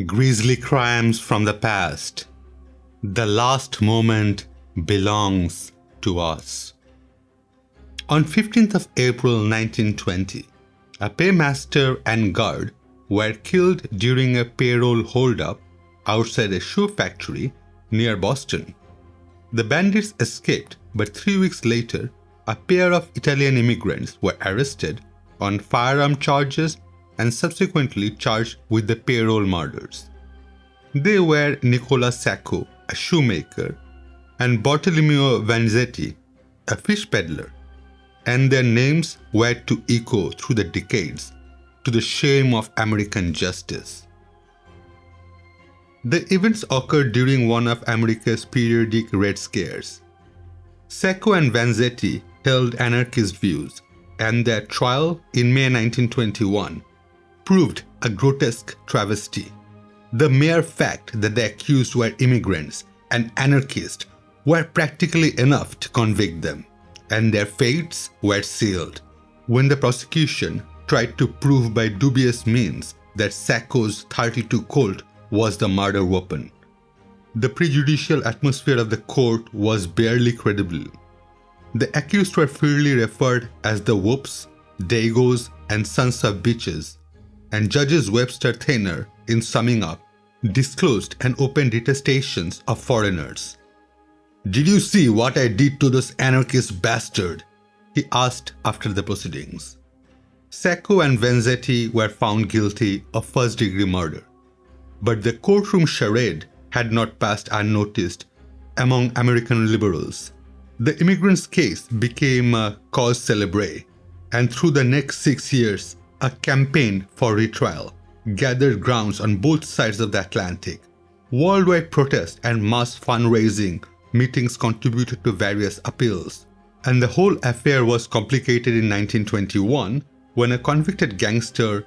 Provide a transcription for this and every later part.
Grisly crimes from the past. The last moment belongs to us. On 15th of April 1920, a paymaster and guard were killed during a payroll holdup outside a shoe factory near Boston. The bandits escaped, but 3 weeks later, a pair of Italian immigrants were arrested on firearm charges and subsequently charged with the payroll murders. They were Nicola Sacco, a shoemaker, and Bartolomeo Vanzetti, a fish peddler, and their names were to echo through the decades, to the shame of American justice. The events occurred during one of America's periodic Red Scares. Sacco and Vanzetti held anarchist views, and their trial in May 1921 proved a grotesque travesty. The mere fact that the accused were immigrants and anarchists were practically enough to convict them, and their fates were sealed. When the prosecution tried to prove by dubious means that Sacco's .32 Colt was the murder weapon, the prejudicial atmosphere of the court was barely credible. The accused were freely referred as the whoops, dagos, and sons of bitches, and Judges Webster Thaner, in summing up, disclosed and open detestations of foreigners. "Did you see what I did to this anarchist bastard?" he asked after the proceedings. Sacco and Vanzetti were found guilty of first-degree murder, but the courtroom charade had not passed unnoticed among American liberals. The immigrants' case became a cause célèbre, and through the next 6 years, a campaign for retrial gathered grounds on both sides of the Atlantic. Worldwide protests and mass fundraising meetings contributed to various appeals, and the whole affair was complicated in 1921 when a convicted gangster,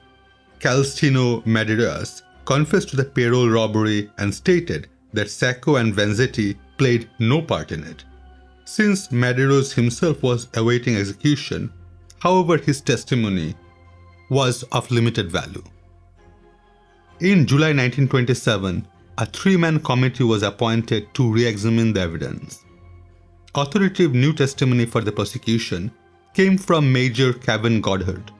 Calestino Medeiros, confessed to the payroll robbery and stated that Sacco and Vanzetti played no part in it. Since Medeiros himself was awaiting execution, however, his testimony was of limited value. In July 1927, a 3-man committee was appointed to re-examine the evidence. Authoritative new testimony for the prosecution came from Major Kevin Goddard,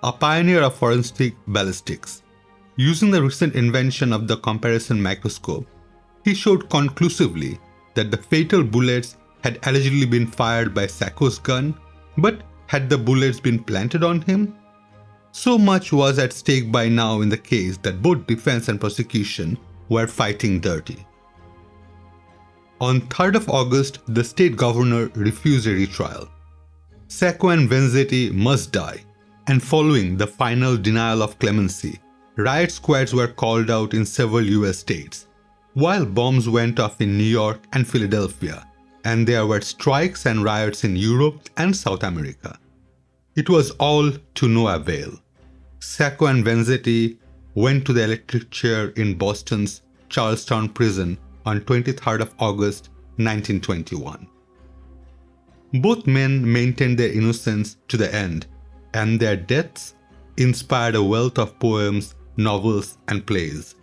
a pioneer of forensic ballistics. Using the recent invention of the comparison microscope, he showed conclusively that the fatal bullets had allegedly been fired by Sacco's gun, but had the bullets been planted on him? So much was at stake by now in the case that both defense and prosecution were fighting dirty. On 3rd of August, the state governor refused a retrial. Sacco and Vanzetti must die, and following the final denial of clemency, riot squads were called out in several US states, while bombs went off in New York and Philadelphia, and there were strikes and riots in Europe and South America. It was all to no avail. Sacco and Vanzetti went to the electric chair in Boston's Charlestown prison on 23rd of August 1921. Both men maintained their innocence to the end, and their deaths inspired a wealth of poems, novels, and plays.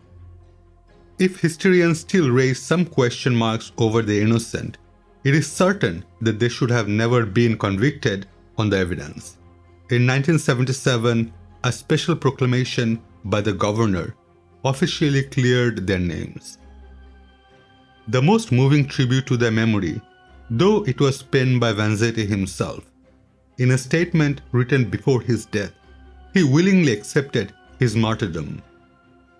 If historians still raise some question marks over the innocent, it is certain that they should have never been convicted on the evidence. In 1977, a special proclamation by the governor officially cleared their names. The most moving tribute to their memory, though it was penned by Vanzetti himself. In a statement written before his death, he willingly accepted his martyrdom.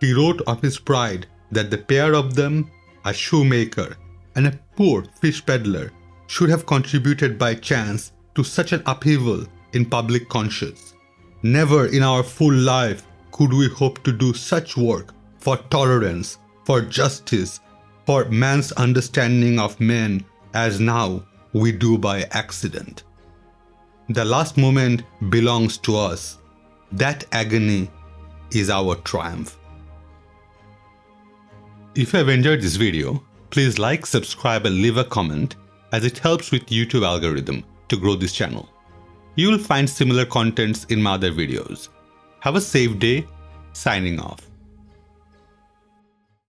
He wrote of his pride that the pair of them, a shoemaker and a poor fish peddler, should have contributed by chance to such an upheaval in public conscience. Never in our full life could we hope to do such work for tolerance, for justice, for man's understanding of men as now we do by accident. The last moment belongs to us. That agony is our triumph. If you have enjoyed this video, please like, subscribe and leave a comment, as it helps with YouTube algorithm to grow this channel. You will find similar contents in my other videos. Have a safe day. Signing off.